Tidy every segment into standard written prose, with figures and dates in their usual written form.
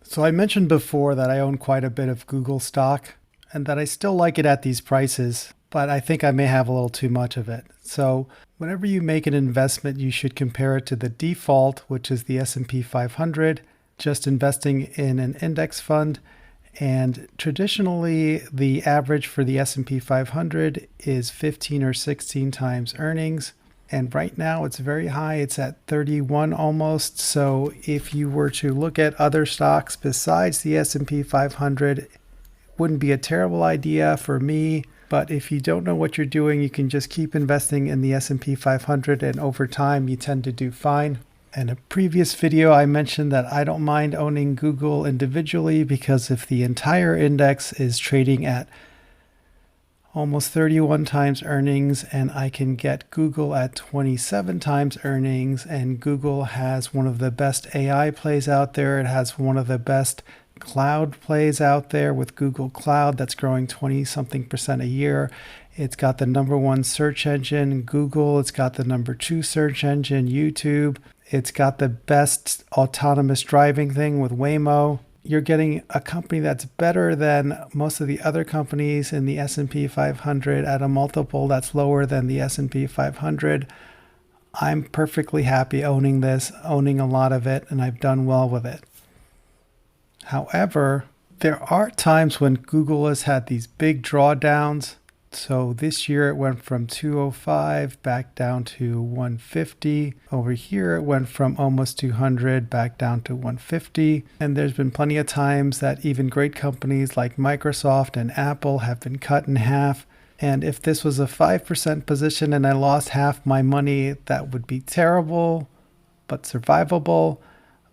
So I mentioned before that I own quite a bit of Google stock and that I still like it at these prices, but I think I may have a little too much of it. So whenever you make an investment, you should compare it to the default, which is the S&P 500, just investing in an index fund. And traditionally, the average for the S&P 500 is 15 or 16 times earnings. And right now it's very high. It's at 31 almost. So if you were to look at other stocks besides the S&P 500, it wouldn't be a terrible idea for me. But if you don't know what you're doing, you can just keep investing in the S&P 500 and over time you tend to do fine. In a previous video, I mentioned that I don't mind owning Google individually because if the entire index is trading at almost 31 times earnings and I can get Google at 27 times earnings, and Google has one of the best AI plays out there. It has one of the best cloud plays out there with Google Cloud that's growing 20 something percent a year. It's got the number one search engine, Google. It's got the number two search engine, YouTube. It's got the best autonomous driving thing with Waymo. You're getting a company that's better than most of the other companies in the S&P 500 at a multiple that's lower than the S&P 500. I'm perfectly happy owning this, owning a lot of it, and I've done well with it. However, there are times when Google has had these big drawdowns. So this year it went from 205 back down to 150. Over here it went from almost 200 back down to 150. And there's been plenty of times that even great companies like Microsoft and Apple have been cut in half. And if this was a 5% position and I lost half my money, that would be terrible, but survivable.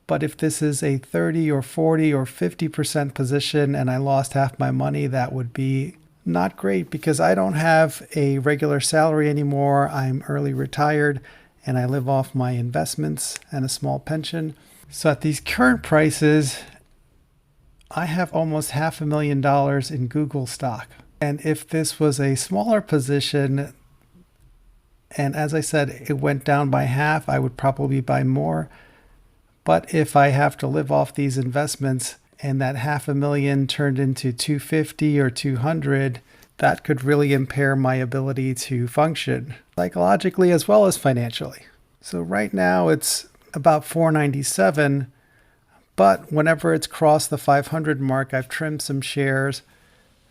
But if this is a 30 or 40 or 50% position and I lost half my money, that would be not great because I don't have a regular salary anymore. I'm early retired and I live off my investments and a small pension. So at these current prices, I have almost $500,000 in Google stock. And if this was a smaller position, and as I said, it went down by half, I would probably buy more. But if I have to live off these investments, and that $500,000 turned into 250 or 200, that could really impair my ability to function psychologically as well as financially. So right now it's about 497, but whenever it's crossed the 500 mark, I've trimmed some shares.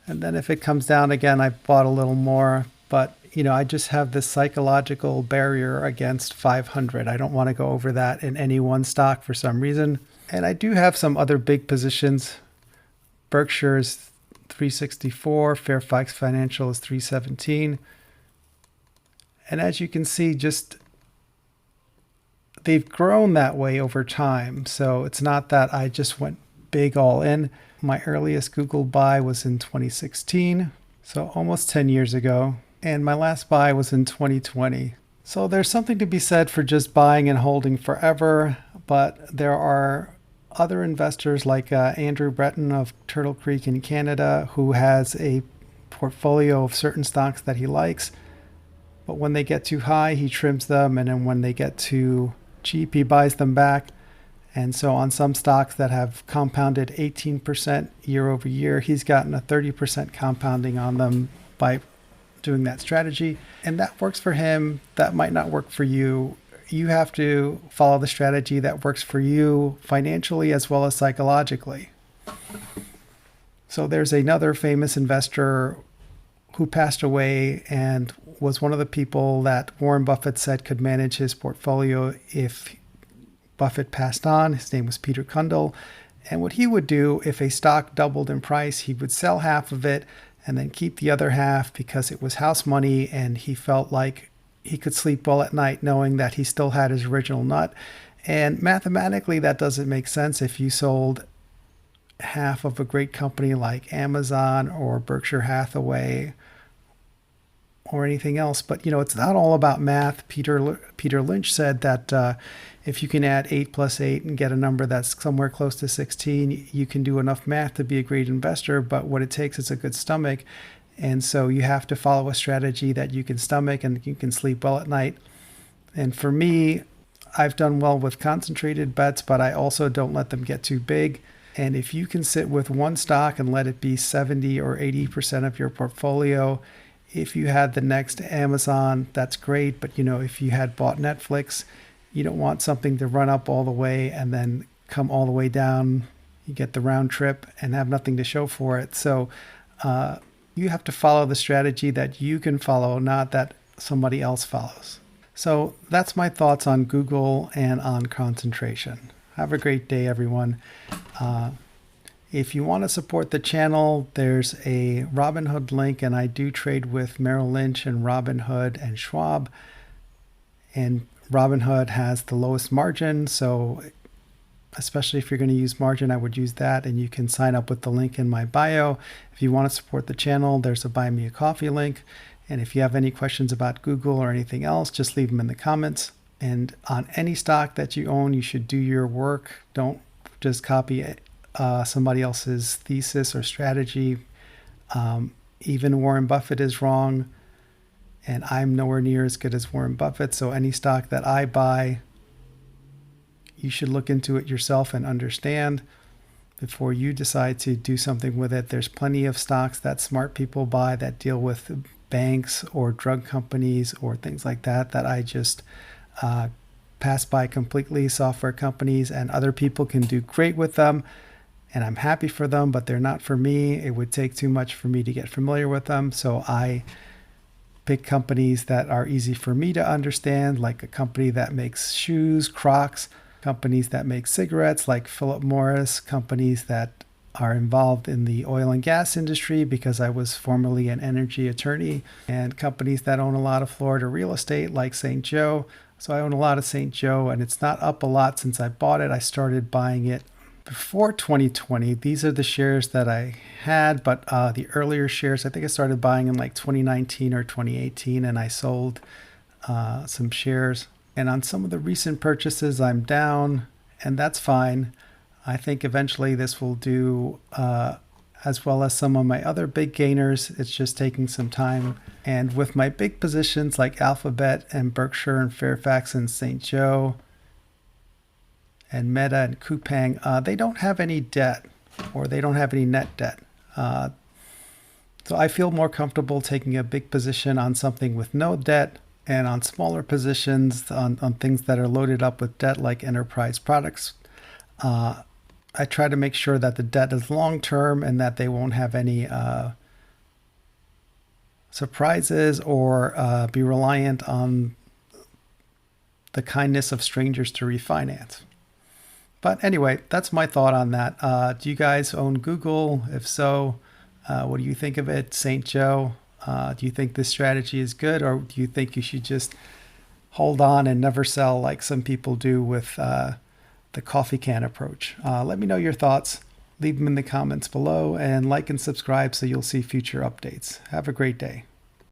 And then if it comes down again, I've bought a little more. But I just have this psychological barrier against 500. I don't want to go over that in any one stock for some reason. And I do have some other big positions. Berkshire's 364, Fairfax Financial is 317. And as you can see, just they've grown that way over time. So it's not that I just went big all in. My earliest Google buy was in 2016, so almost 10 years ago. And my last buy was in 2020. So there's something to be said for just buying and holding forever, but there are other investors like Andrew Breton of Turtle Creek in Canada, who has a portfolio of certain stocks that he likes. But when they get too high, he trims them. And then when they get too cheap, he buys them back. And so on some stocks that have compounded 18% year over year, he's gotten a 30% compounding on them by doing that strategy. And that works for him. That might not work for you. You have to follow the strategy that works for you financially as well as psychologically. So there's another famous investor who passed away and was one of the people that Warren Buffett said could manage his portfolio if Buffett passed on. His name was Peter Cundall. And what he would do if a stock doubled in price, he would sell half of it and then keep the other half because it was house money and he felt like he could sleep well at night knowing that he still had his original nut. And mathematically, that doesn't make sense if you sold half of a great company like Amazon or Berkshire Hathaway or anything else. But, it's not all about math. Peter Lynch said that if you can add 8 plus 8 and get a number that's somewhere close to 16, you can do enough math to be a great investor. But what it takes is a good stomach. And so you have to follow a strategy that you can stomach and you can sleep well at night. And for me, I've done well with concentrated bets, but I also don't let them get too big. And if you can sit with one stock and let it be 70 or 80% of your portfolio, if you had the next Amazon, that's great. But if you had bought Netflix, you don't want something to run up all the way and then come all the way down. You get the round trip and have nothing to show for it. So you have to follow the strategy that you can follow, not that somebody else follows. So that's my thoughts on Google and on concentration. Have a great day, everyone. If you want to support the channel, there's a Robinhood link, and I do trade with Merrill Lynch and Robinhood and Schwab. And Robinhood has the lowest margin, so especially if you're going to use margin, I would use that, and you can sign up with the link in my bio. If you want to support the channel, there's a Buy Me a Coffee link. And if you have any questions about Google or anything else, just leave them in the comments. And on any stock that you own, you should do your work. Don't just copy somebody else's thesis or strategy. Even Warren Buffett is wrong, and I'm nowhere near as good as Warren Buffett. So any stock that I buy, you should look into it yourself and understand before you decide to do something with it. There's plenty of stocks that smart people buy that deal with banks or drug companies or things like that I just pass by completely. Software companies, and other people can do great with them, and I'm happy for them, but they're not for me. It would take too much for me to get familiar with them. So I pick companies that are easy for me to understand, like a company that makes shoes, Crocs, companies that make cigarettes like Philip Morris, companies that are involved in the oil and gas industry because I was formerly an energy attorney, and companies that own a lot of Florida real estate like St. Joe. So I own a lot of St. Joe, and it's not up a lot since I bought it. I started buying it before 2020. These are the shares that I had, but the earlier shares, I think I started buying in like 2019 or 2018, and I sold some shares. And on some of the recent purchases, I'm down, and that's fine. I think eventually this will do as well as some of my other big gainers. It's just taking some time. And with my big positions like Alphabet and Berkshire and Fairfax and St. Joe and Meta and Coupang, they don't have any debt, or they don't have any net debt. So I feel more comfortable taking a big position on something with no debt, and on smaller positions on things that are loaded up with debt like enterprise products. I try to make sure that the debt is long-term and that they won't have any surprises or be reliant on the kindness of strangers to refinance. But anyway, that's my thought on that. Do you guys own Google? If so, what do you think of it? St. Joe, do you think this strategy is good, or do you think you should just hold on and never sell like some people do with the coffee can approach? Let me know your thoughts. Leave them in the comments below, and like and subscribe so you'll see future updates. Have a great day.